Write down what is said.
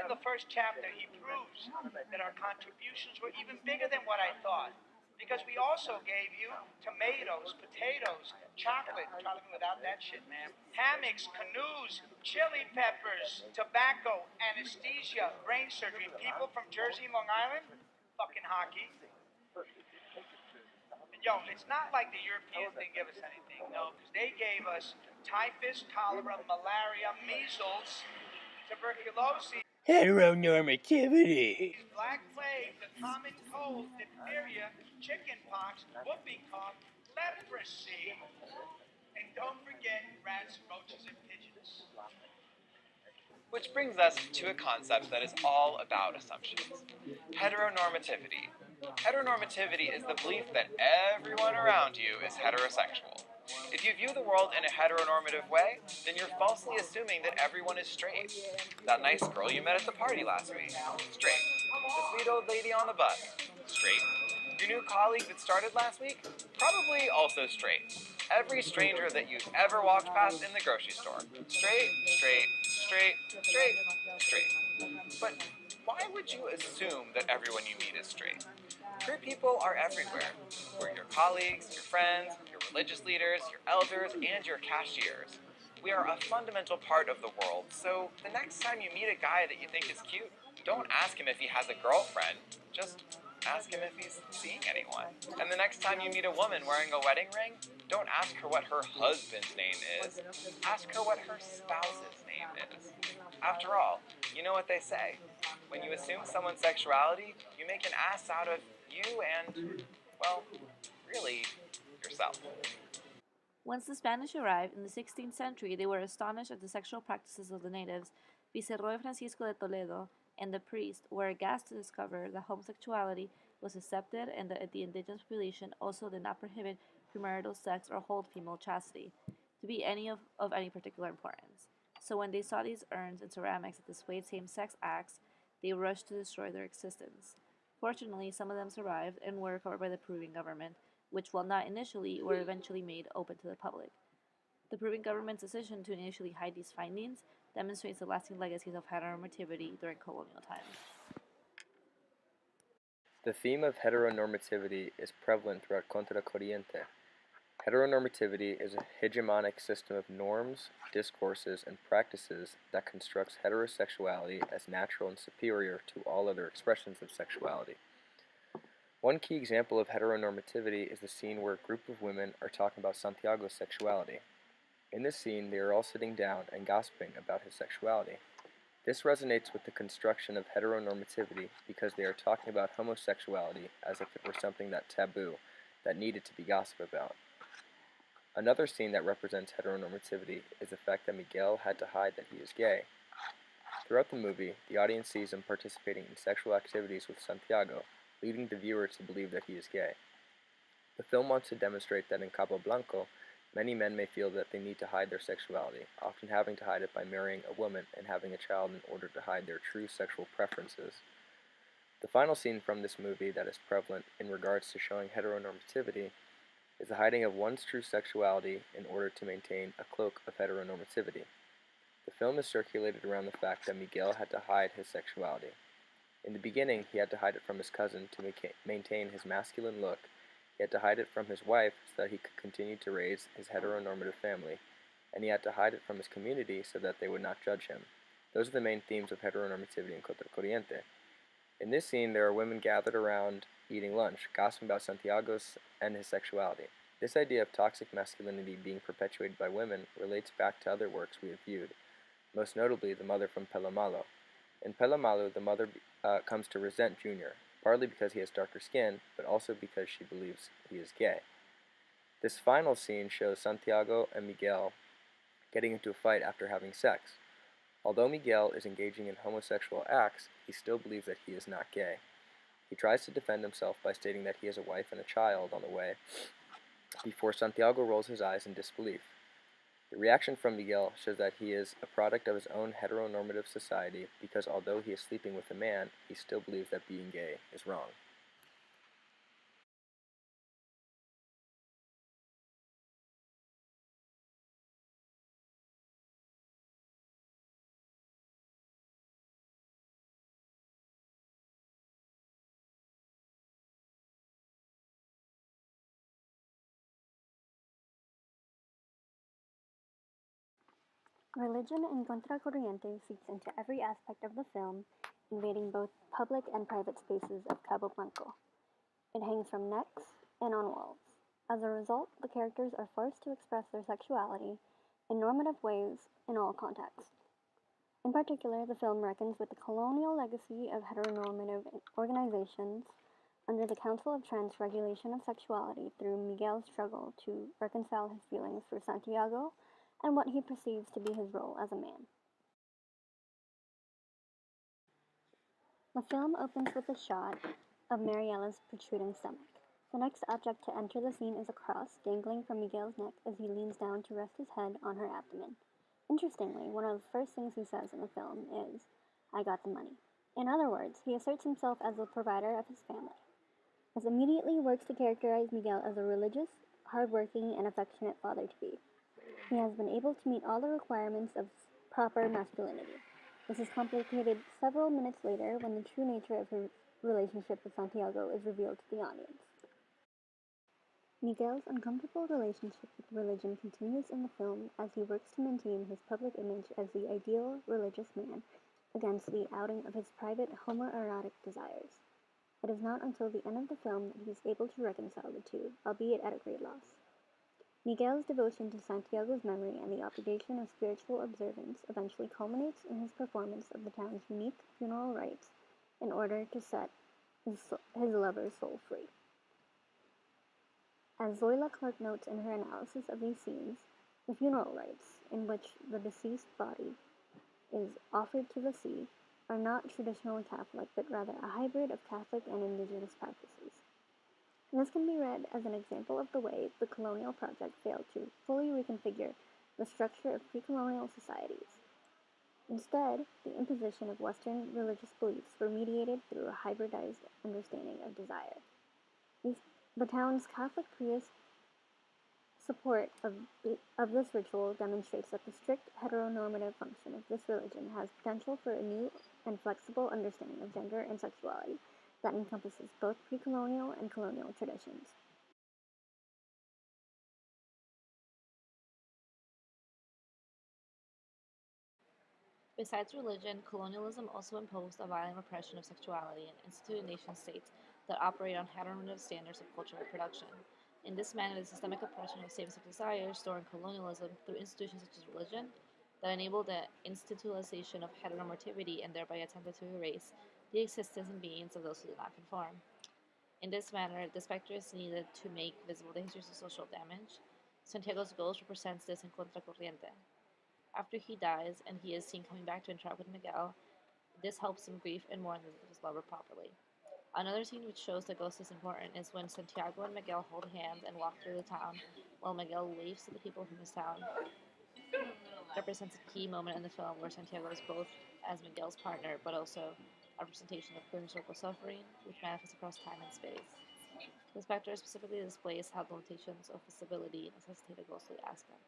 the first chapter, he proves that our contributions were even bigger than what I thought. Because we also gave you tomatoes, potatoes, chocolate without that shit, man, hammocks, canoes, chili peppers, tobacco, anesthesia, brain surgery, people from Jersey and Long Island, fucking hockey. Yo, it's not like the Europeans didn't give us anything, no, because they gave us typhus, cholera, malaria, measles, tuberculosis, Heteronormativity. black plague, the common cold, diphtheria, chickenpox, whooping cough, leprosy, and don't forget rats, roaches, and pigeons. Which brings us to a concept that is all about assumptions. Heteronormativity. Heteronormativity is the belief that everyone around you is heterosexual. If you view the world in a heteronormative way, then you're falsely assuming that everyone is straight. That nice girl you met at the party last week, straight. The sweet old lady on the bus, straight. Your new colleague that started last week, probably also straight. Every stranger that you've ever walked past in the grocery store, straight, straight, straight, straight, straight. But why would you assume that everyone you meet is straight? Queer people are everywhere. We're your colleagues, your friends, your religious leaders, your elders, and your cashiers. We are a fundamental part of the world, so the next time you meet a guy that you think is cute, don't ask him if he has a girlfriend, just ask him if he's seeing anyone. And the next time you meet a woman wearing a wedding ring, don't ask her what her husband's name is. Ask her what her spouse's name is. After all, you know what they say. When you assume someone's sexuality, you make an ass out of you and, well, really, yourself. Once the Spanish arrived in the 16th century, they were astonished at the sexual practices of the natives. Viceroy Francisco de Toledo and the priest were aghast to discover that homosexuality was accepted and that the indigenous population also did not prohibit premarital sex or hold female chastity to be of any particular importance. So when they saw these urns and ceramics that displayed same-sex acts, they rushed to destroy their existence. Fortunately, some of them survived and were recovered by the Peruvian government, which, while not initially, were eventually made open to the public. The Peruvian government's decision to initially hide these findings demonstrates the lasting legacies of heteronormativity during colonial times. The theme of heteronormativity is prevalent throughout Contra Corriente. Heteronormativity is a hegemonic system of norms, discourses, and practices that constructs heterosexuality as natural and superior to all other expressions of sexuality. One key example of heteronormativity is the scene where a group of women are talking about Santiago's sexuality. In this scene, they are all sitting down and gossiping about his sexuality. This resonates with the construction of heteronormativity because they are talking about homosexuality as if it were something that taboo, that needed to be gossiped about. Another scene that represents heteronormativity is the fact that Miguel had to hide that he is gay. Throughout the movie, the audience sees him participating in sexual activities with Santiago, leading the viewer to believe that he is gay. The film wants to demonstrate that in Cabo Blanco, many men may feel that they need to hide their sexuality, often having to hide it by marrying a woman and having a child in order to hide their true sexual preferences. The final scene from this movie that is prevalent in regards to showing heteronormativity is the hiding of one's true sexuality in order to maintain a cloak of heteronormativity. The film is circulated around the fact that Miguel had to hide his sexuality. In the beginning, he had to hide it from his cousin to maintain his masculine look. He had to hide it from his wife so that he could continue to raise his heteronormative family, and he had to hide it from his community so that they would not judge him. Those are the main themes of heteronormativity in Contra Corriente. In this scene, there are women gathered around eating lunch, gossiping about Santiago's and his sexuality. This idea of toxic masculinity being perpetuated by women relates back to other works we have viewed, most notably The Mother from Pelo Malo. In Pelo Malo, the mother comes to resent Junior, partly because he has darker skin, but also because she believes he is gay. This final scene shows Santiago and Miguel getting into a fight after having sex. Although Miguel is engaging in homosexual acts, he still believes that he is not gay. He tries to defend himself by stating that he has a wife and a child on the way, before Santiago rolls his eyes in disbelief. The reaction from Miguel shows that he is a product of his own heteronormative society because although he is sleeping with a man, he still believes that being gay is wrong. Religion in Contracorriente seeps into every aspect of the film, invading both public and private spaces of Cabo Blanco. It hangs from necks and on walls. As a result, the characters are forced to express their sexuality in normative ways in all contexts. In particular, the film reckons with the colonial legacy of heteronormative organizations under the Council of Trent's regulation of sexuality through Miguel's struggle to reconcile his feelings for Santiago and what he perceives to be his role as a man. The film opens with a shot of Mariella's protruding stomach. The next object to enter the scene is a cross dangling from Miguel's neck as he leans down to rest his head on her abdomen. Interestingly, one of the first things he says in the film is, "I got the money." In other words, he asserts himself as the provider of his family. This immediately works to characterize Miguel as a religious, hardworking, and affectionate father-to-be. He has been able to meet all the requirements of proper masculinity. This is complicated several minutes later when the true nature of his relationship with Santiago is revealed to the audience. Miguel's uncomfortable relationship with religion continues in the film as he works to maintain his public image as the ideal religious man against the outing of his private homoerotic desires. It is not until the end of the film that he is able to reconcile the two, albeit at a great loss. Miguel's devotion to Santiago's memory and the obligation of spiritual observance eventually culminates in his performance of the town's unique funeral rites in order to set his lover's soul free. As Zoila Clark notes in her analysis of these scenes, the funeral rites, in which the deceased body is offered to the sea, are not traditionally Catholic, but rather a hybrid of Catholic and indigenous practices. And this can be read as an example of the way the colonial project failed to fully reconfigure the structure of pre-colonial societies. Instead, the imposition of Western religious beliefs were mediated through a hybridized understanding of desire. The town's Catholic priest support of this ritual demonstrates that the strict heteronormative function of this religion has potential for a new and flexible understanding of gender and sexuality that encompasses both pre-colonial and colonial traditions. Besides religion, colonialism also imposed a violent repression of sexuality and instituted nation-states that operate on heteronormative standards of cultural reproduction. In this manner, the systemic oppression of same-sex desires stored in colonialism through institutions such as religion that enabled the institutionalization of heteronormativity and thereby attempted to erase the existence and beings of those who did not conform. In this manner, the specter is needed to make visible the histories of social damage. Santiago's ghost represents this in Contracorriente. After he dies and he is seen coming back to interact with Miguel, this helps him grieve and mourn his lover properly. Another scene which shows the ghost is important is when Santiago and Miguel hold hands and walk through the town, while Miguel waves to the people from his town. It represents a key moment in the film where Santiago is both as Miguel's partner, but also a representation of clear circle suffering, which manifests across time and space. The specter specifically displays how the limitations of visibility necessitate a ghostly aspect.